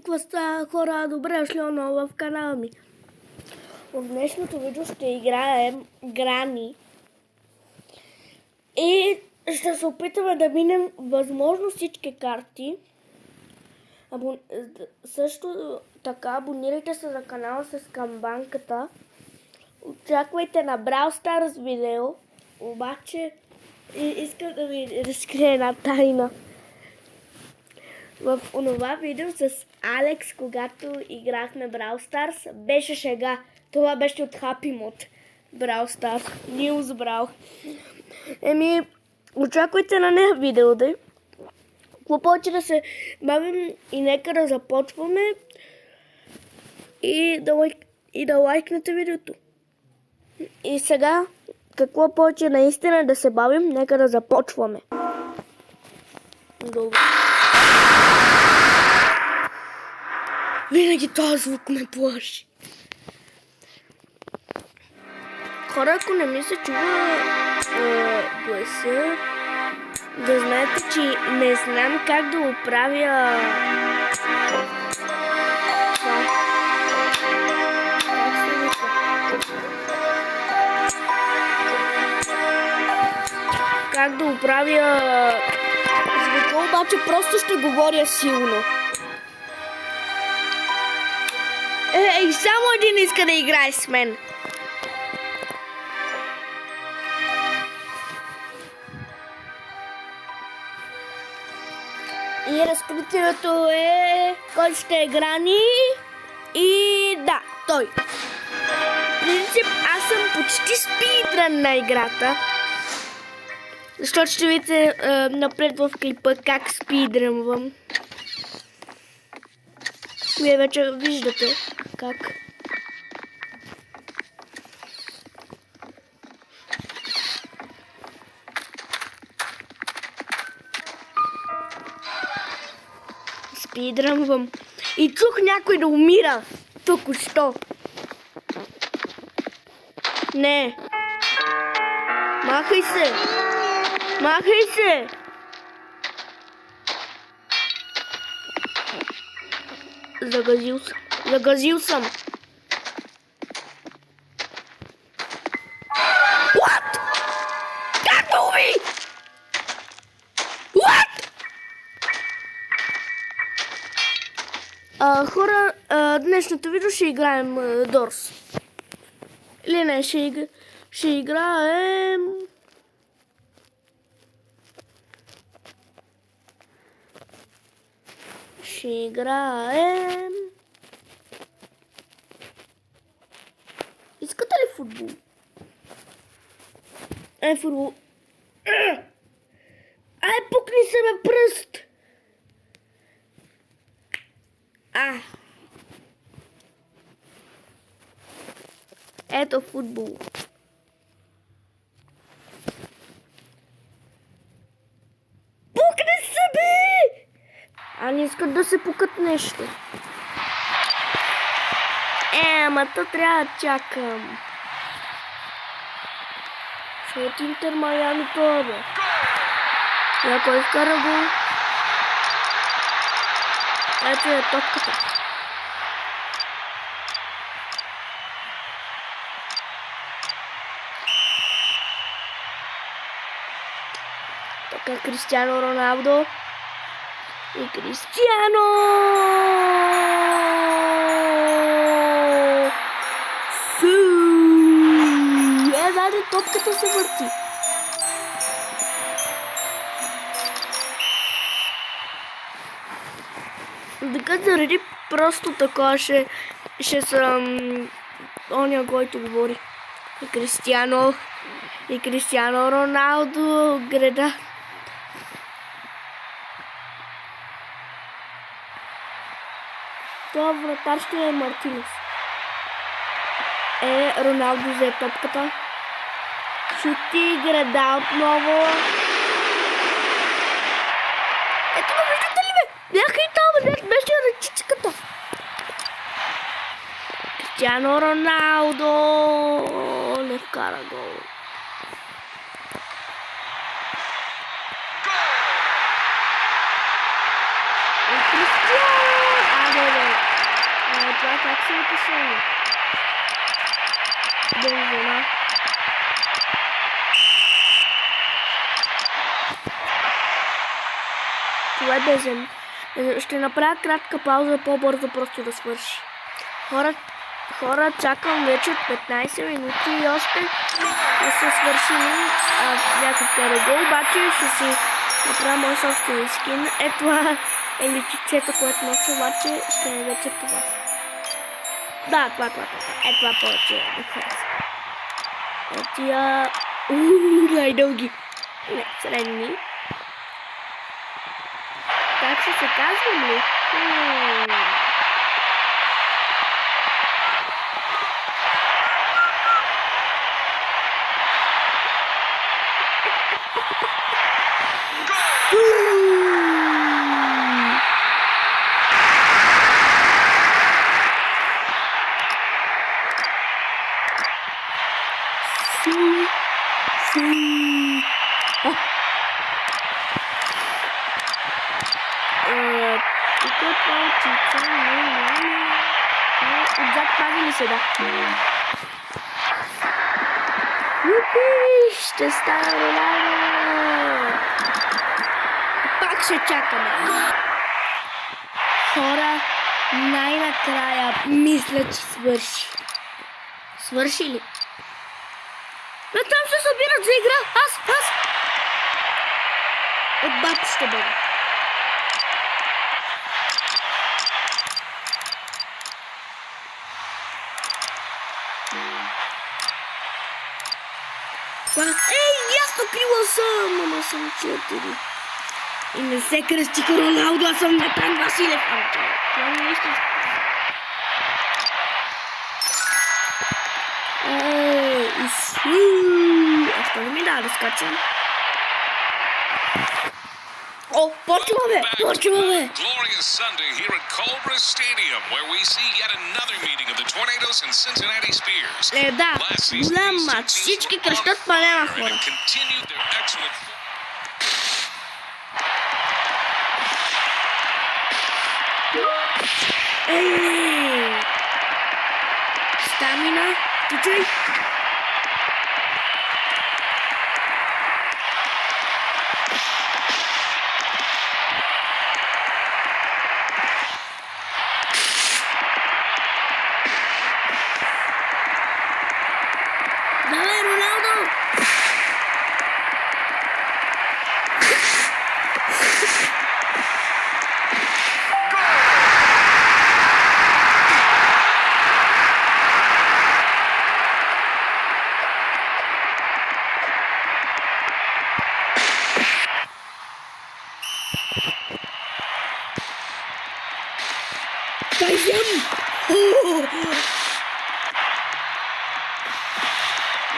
Какво става, хора? Добре дошли отново в канала ми. В днешното видео ще играем Грани. И ще се опитаме да минем възможно всички карти. Също така абонирайте се на канала с камбанката. Очаквайте на Brawl Stars видео. Обаче искам да ви разкрия една тайна. В онова видео с Алекс, когато играхме Brawl Stars, беше шега. Това беше от Happy Mod Brawl Stars. Нилс Брал. Очаквайте на нея видео, да. Какво повече да се бавим и нека да започваме и да лайкнете видеото. И сега, какво повече наистина да се бавим, нека да започваме. Добре. Винаги този звук ме плаши. Хора, ако не ми се чува гласа, да знаете, че не знам как да оправя звука, обаче просто ще говоря силно. Ей, само един иска да играе с мен. И разкритието е кой ще е Грани. И да, той. В принцип, аз съм почти спидран на играта. Защото ще видите напред в клипа как спидрънвам. Вие вече виждате как. Спидрънвам. И чух някой да умира. Току-що. Не. Махай се. Махай се. Загазил съм. What? Как да уби? What? Хора, днешното видео ще играем Дорс. Или не, ще играем... Искате ли футбол? Футбол. Пукни се ме пръст! Ето футбол. Пукни се, бе! Не искат да се пукат нещо. Ама то трябва да чакам. Ще от Интер Майами това, бе. Някой вкара гол. Ето е топката. Така Кристиано Роналдо. И Кристиано! Знаете, топката се върти. Така заради просто така ще съм оня, който говори. И Кристиано Роналдо греда. Това вратар ще е Мартинес. Роналдо взе топката. Шути, града отново. Ето го виждате ли, бе? Бяха и това, беше ръчичката. Кристиано Роналдо не вкара гол. Това как се написано? Бензина. Това е бензин. Ще направя кратка пауза, по-бързо просто да свърши. Хора, чакам вече 15 минути и още да се свършили някакъв втори гол, обаче ще си направя мой собствен скин. Това е личицето, което нося, обаче ще е вече това. Да, това. Това повече ми харесва. Тия... най-дълги. Не, средни. Как ще се казвам ли? Отзад пази ли се, да? Юпи! Ще стане Роналдо! Пак ще чакаме. Хора, най-накрая мисля, че свърши. Свърши ли? Но там се събират за игра. Аз! От баб ще бъде. Ясно крила съм, ама съм 4. И не се кръстиха Роналдо, аз съм Метан Василев. Това не е нещо. Аз това не ми да скачам. Почваме! Glorious Sunday here at Cobra Stadium, where we see yet another meeting of the Tornadoes and Cincinnati Spears. Да, голям матч. Всички кръщат, па няма хора. Стамина, чуй. Давай, Роналдо!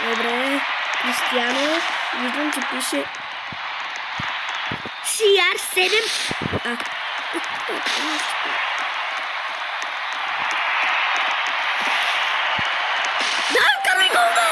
Добре, Кристиано, виждам, че пише CR7. Да, карай гол, бе!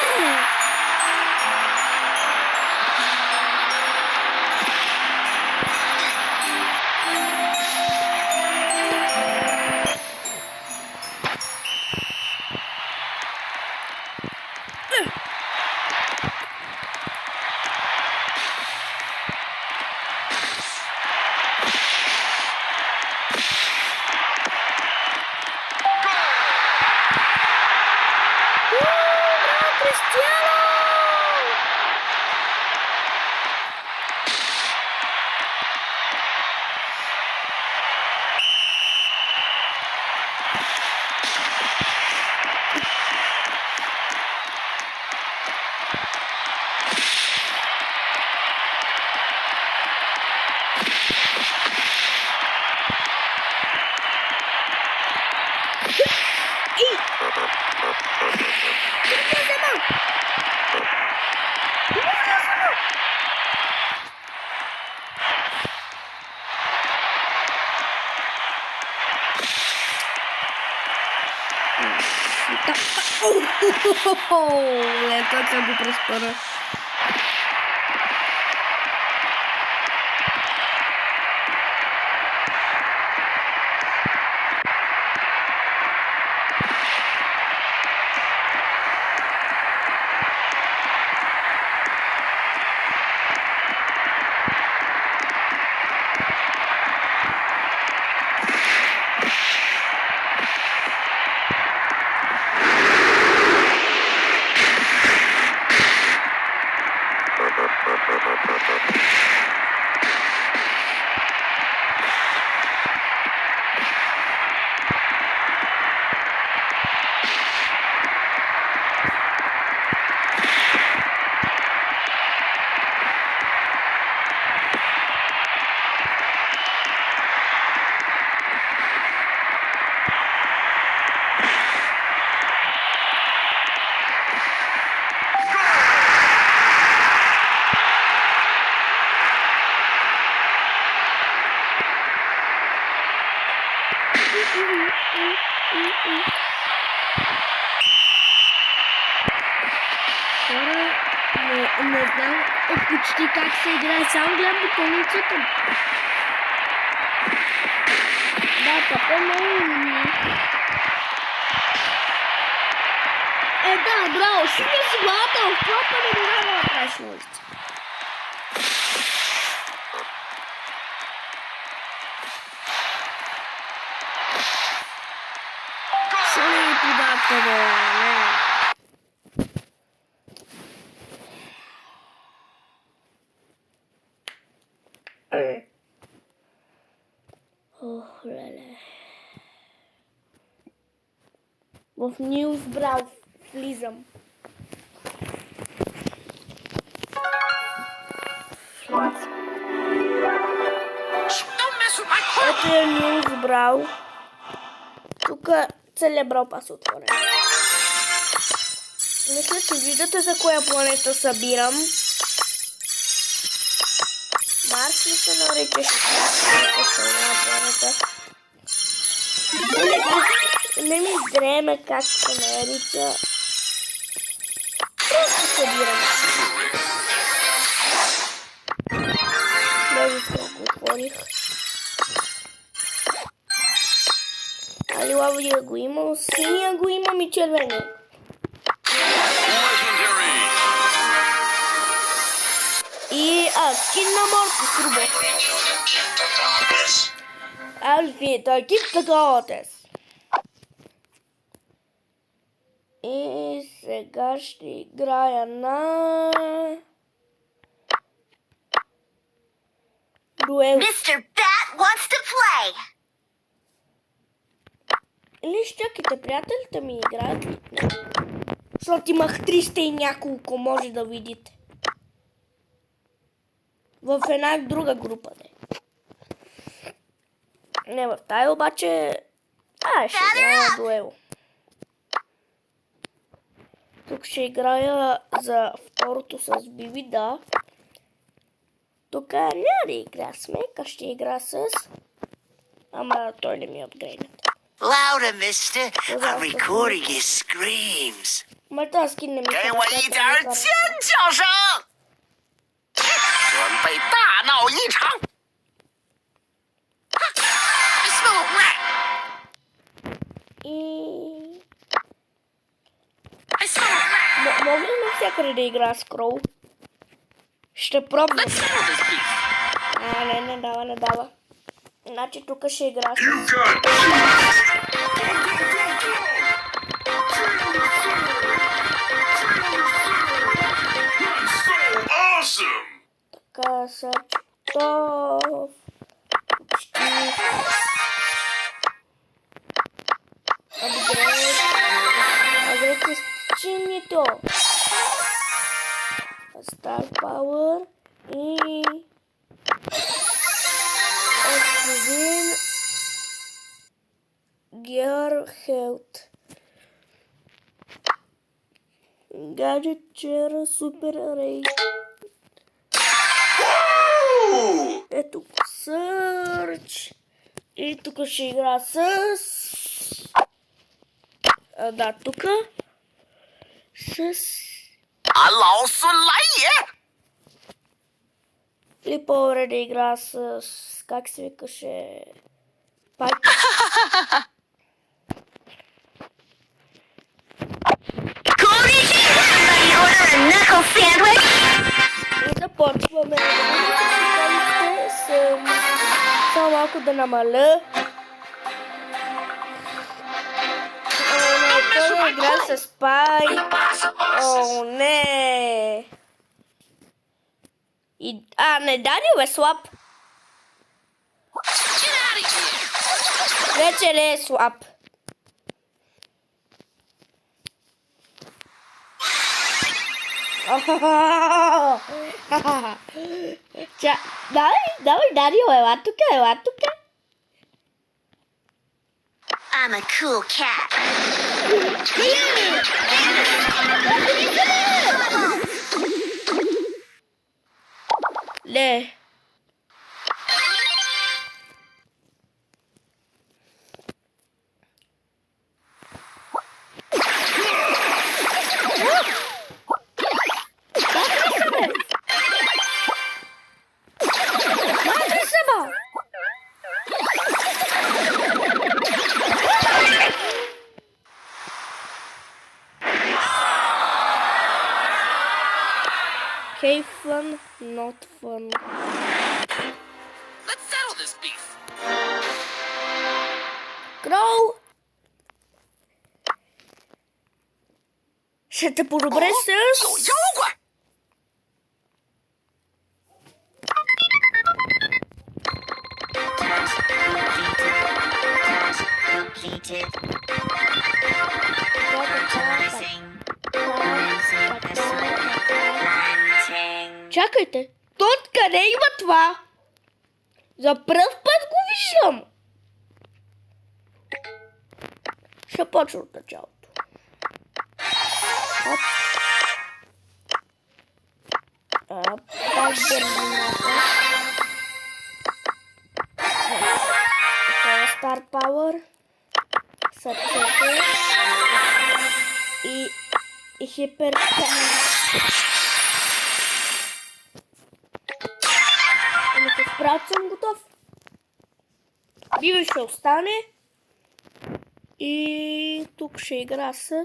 Ето как го прespara. Хора, не знам почти как се играе, само гледам бутоницата. Да, папа много умни. Да, браво, сигурно си главата в клопа, не трябва да направиш ножица. Ще ми подата, не. Ох, леле. В Нюс Брав влизам. Ето е Нюс Брав. Тук целият Брал пас отворен. Мисля, че виждате за коя планета събирам. Марс ли се наричаш? Не ми дреме как се нарича. Просто събирам. Даже колко отворих. Али лавия го има, синия го имам и червения. И скин на Моркус робот. Алфието, кипта Готес. И сега ще играя на... дуел. Mr. Bat wants to play. Или чакайте, приятелите ми играят ли? Не. Защото имах 300 и няколко, може да видите. В една друга група, не. Не в тая, обаче... ще играя дуел. Тук ще играя за второто с Биби, да. Тук няма да игра с Мека, ще игра с... Ама той не ми е апгрейднат. Louder, mister. I'm recording your screams. Ма тази скин не ми се 给我一点儿尖叫声！准备大闹一场。И... Мога ли навсякъде да игра с Кроу? Ще пробвам. Не дава, не дава. Значи тук ще игра с... Така, са готов. Почти. Апгрейд с чинито. Star Power и... Activin Gear Health. Gadget Chair Super Ray. Ето Search. И тук ще игра с... да, тук. С...老孙来也！ Или по-добре да игра с... как се викаше... Пайк. И започваме. Само малко да намаля. Това да игра с Пайк. О, не! И... не, Даниел е слаб. Вече не е слаб. Давай, Даниел, ела тук. I'm a cool cat. Не. very fun, not fun. Let's settle this beef. Crow! Ще те подобре с... Йога! Completed. Planting. Чакайте, то откъде има това? За пръв път го виждам. Ще почна от началото. Оп. Оп. Пак бързината. Това е Star Power. Сърцето. И хипер. Ами се справят, съм готов. Биби ще остане. И тук ще игра с...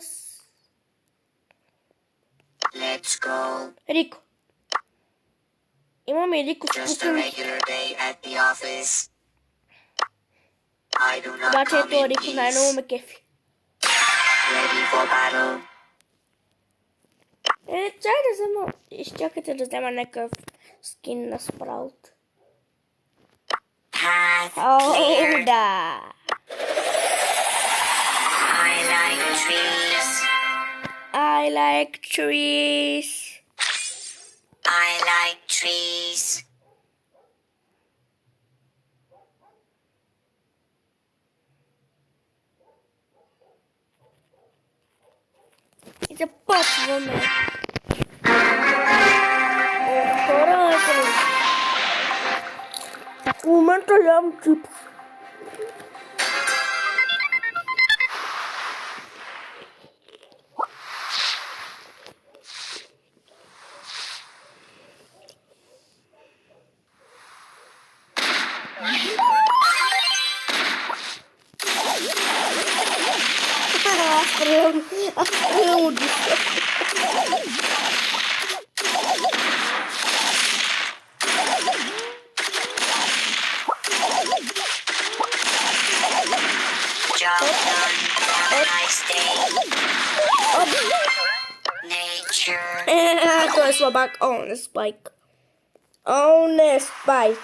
Let's go. Рико. Имаме Рико с Just a пукан. regular day at the office. I do not Обаче come ето in Рико най-много peace. ме кефи. Ready for battle. Чай да взема... Изчакайте да взема някакъв скин на Спраут. Path О, cleared. да! I like trees. I like trees. I like trees. И започваме. Хора, в момента ям чипс. Аз приемам от диска. Job done. Have a nice day. Nature. Той е слабак. О, не спайк. О, не спайк.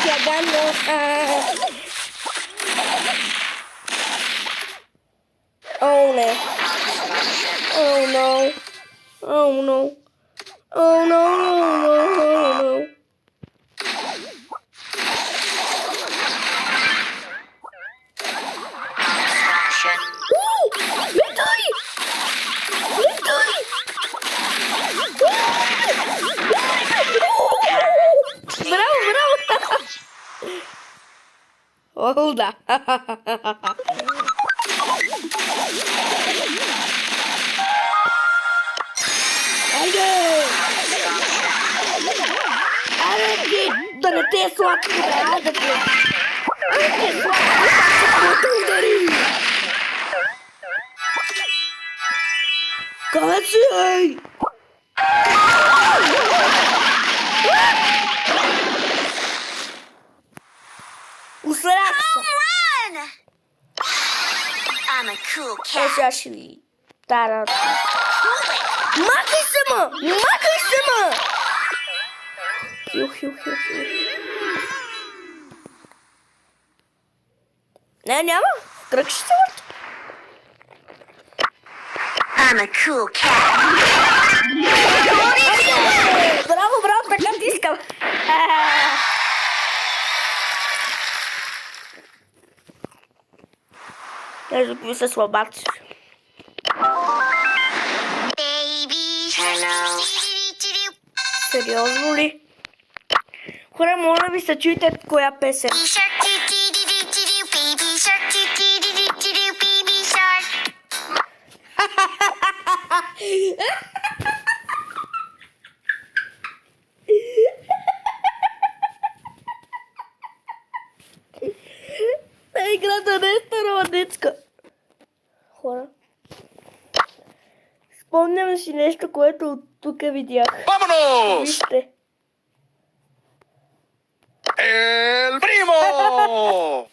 Тя гано. О, не. Oh no. Oh no. Oh no, no, no, no. Construction. Victory! Victory! Браво, браво! О, да. Айде! Аре, ти, да не те е сладко, бе, айде ти. Айде ти е сладко, как се удари! Къде си, ей? Усрах се. Run! I'm a cool Е, cat. сега ще ви тара. Махай се, ма! Махай се, ма! Хил, хил, хил, хил. Не, няма. Кръг ще се върта. I'm a cool cat. Браво, браво, така ти искам. Ето какви са слабаци. Baby. Hello. Сериозно ли? Хора, моля ви се, чуйте коя песен. Baby shark, doo-doo-doo-doo-doo, baby shark, doo-doo-doo-doo-doo, baby shark. Играта не е старо, Грицка. Хора. Спомням си нещо, което от тук видях. ¡Vámonos! Вижте. ¡El primo!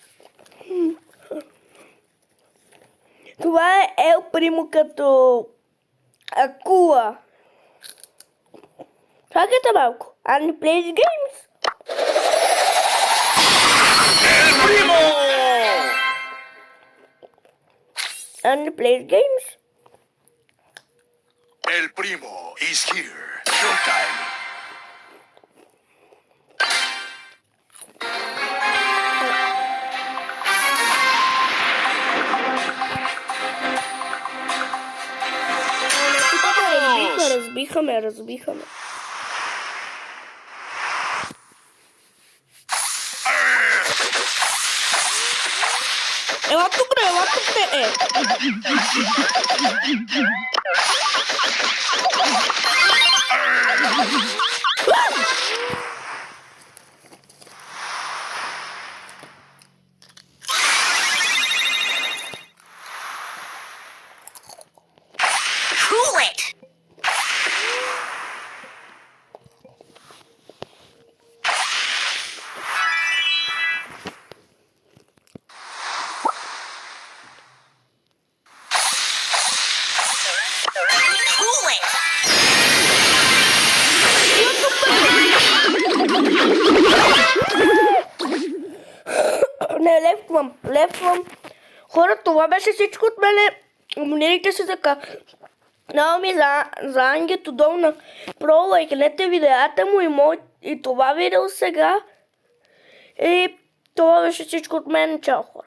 Това е Ел Примо като акула. Чакайте малко. Анни plays games. ¡El primo! Annie plays games. El primo is here. Showtime. Разбихаме. Ела тук не. Cool it! Cool it! Не, лепвам. Хора, това беше всичко от мене. Абонирайте се така. Много ми за Ангето долу на Про, лайкнете видеята му и това видео сега. И това беше всичко от мен. Чао, хора.